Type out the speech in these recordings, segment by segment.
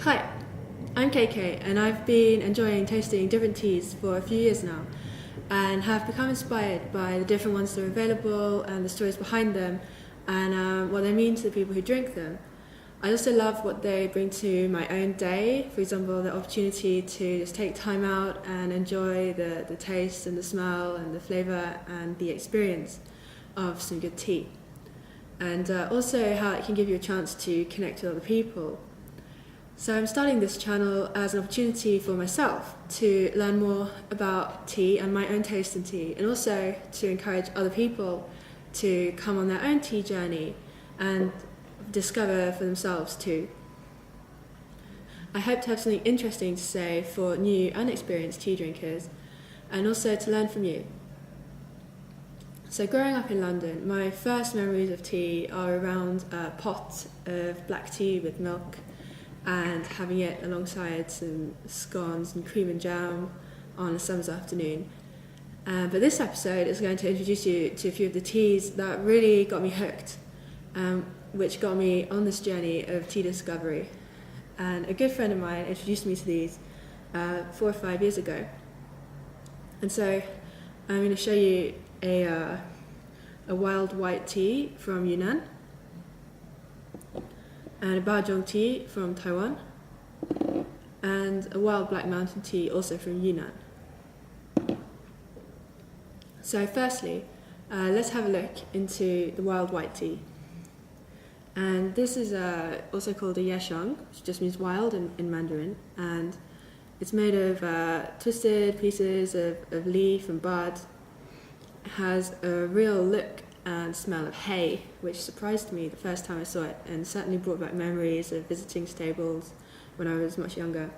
Hi, I'm KK and I've been enjoying tasting different teas for a few years now and have become inspired by the different ones that are available and the stories behind them and what they mean to the people who drink them. I also love what they bring to my own day, for example the opportunity to just take time out and enjoy the taste and the smell and the flavour and the experience of some good tea. And also how it can give you a chance to connect with other people. So I'm starting this channel as an opportunity for myself to learn more about tea and my own taste in tea, and also to encourage other people to come on their own tea journey and discover for themselves too. I hope to have something interesting to say for new and experienced tea drinkers, and also to learn from you. So growing up in London, my first memories of tea are around a pot of black tea with milk and having it alongside some scones and cream and jam on a summer's afternoon. But this episode is going to introduce you to a few of the teas that really got me hooked, which got me on this journey of tea discovery. And a good friend of mine introduced me to these 4 or 5 years ago. And so I'm going to show you a wild white tea from Yunnan, and a Baozhong tea from Taiwan, and a wild black mountain tea also from Yunnan. So firstly, let's have a look into the wild white tea. And this is also called a yesheng, which just means wild in Mandarin, and it's made of twisted pieces of leaf and bud. It has a real look and smell of hay, which surprised me the first time I saw it and certainly brought back memories of visiting stables when I was much younger.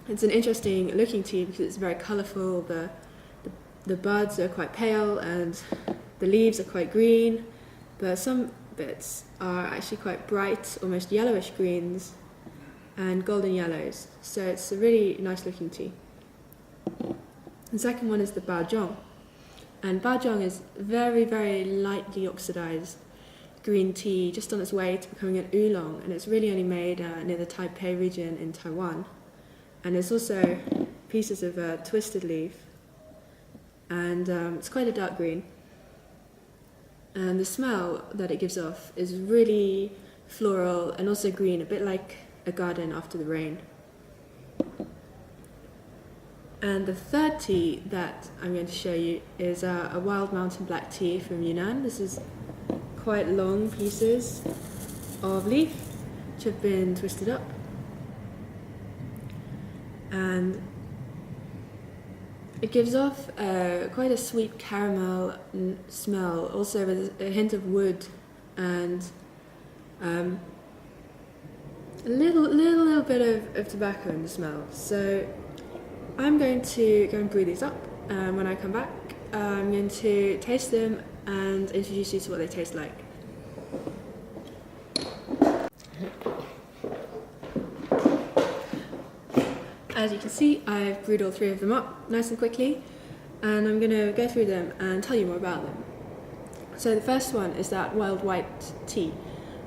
It's an interesting looking tea because it's very colourful. The buds are quite pale and the leaves are quite green, but some bits are actually quite bright, almost yellowish greens and golden yellows. So it's a really nice looking tea. The second one is the Baozhong. And Baozhong is very, very lightly oxidized green tea, just on its way to becoming an oolong, and it's really only made near the Taipei region in Taiwan. And there's also pieces of twisted leaf, and it's quite a dark green. And the smell that it gives off is really floral and also green, a bit like a garden after the rain. And the third tea that I'm going to show you is a wild mountain black tea from Yunnan. This is quite long pieces of leaf which have been twisted up. And it gives off quite a sweet caramel smell, also with a hint of wood and a little bit of tobacco in the smell. So I'm going to go and brew these up, and when I come back I'm going to taste them and introduce you to what they taste like. As you can see, I've brewed all 3 of them up nice and quickly, and I'm going to go through them and tell you more about them. So the first one is that wild white tea,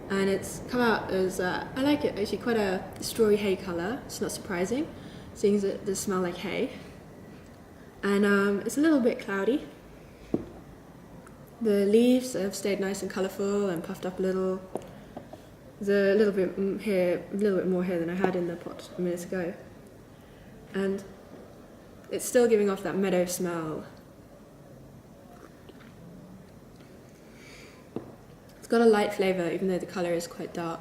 and it's come out as, I like it actually, quite a strawy hay colour. It's not surprising, seeing as it does smell like hay. And it's a little bit cloudy. The leaves have stayed nice and colourful and puffed up a little. There's a little bit more here than I had in the pot a minute ago. And it's still giving off that meadow smell. It's got a light flavour even though the colour is quite dark.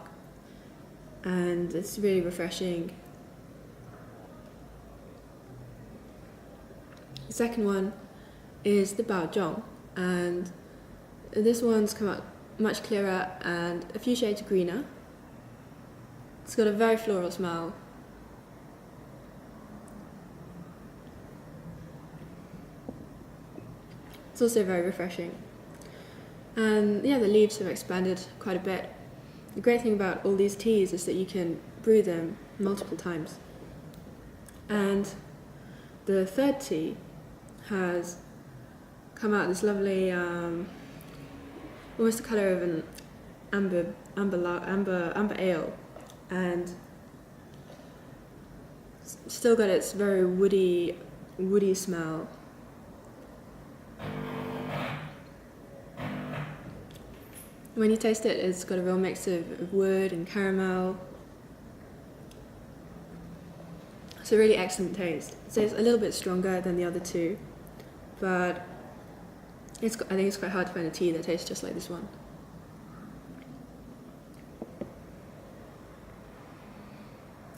And it's really refreshing. The second one is the Baozhong, and this one's come out much clearer and a few shades greener. It's got a very floral smell. It's also very refreshing. And yeah, the leaves have expanded quite a bit. The great thing about all these teas is that you can brew them multiple times. And the third tea has come out this lovely, almost the colour of an amber ale, and still got its very woody smell. When you taste it, it's got a real mix of wood and caramel. It's a really excellent taste. So it's a little bit stronger than the other two, but I think it's quite hard to find a tea that tastes just like this one.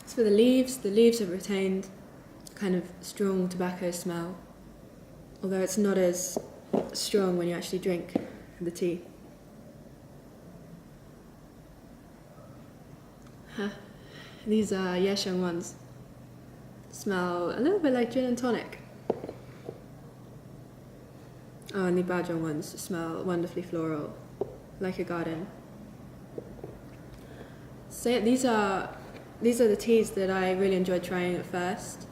As for the leaves have retained kind of strong tobacco smell, although it's not as strong when you actually drink the tea. These are yesheng ones. Smell a little bit like gin and tonic. Oh, and the Baozhong ones smell wonderfully floral, like a garden. So yeah, these are the teas that I really enjoyed trying at first.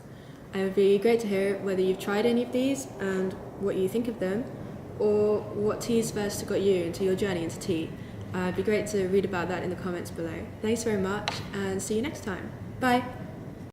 And it would be great to hear whether you've tried any of these and what you think of them, or what teas first got you into your journey into tea. It'd be great to read about that in the comments below. Thanks very much, and see you next time. Bye!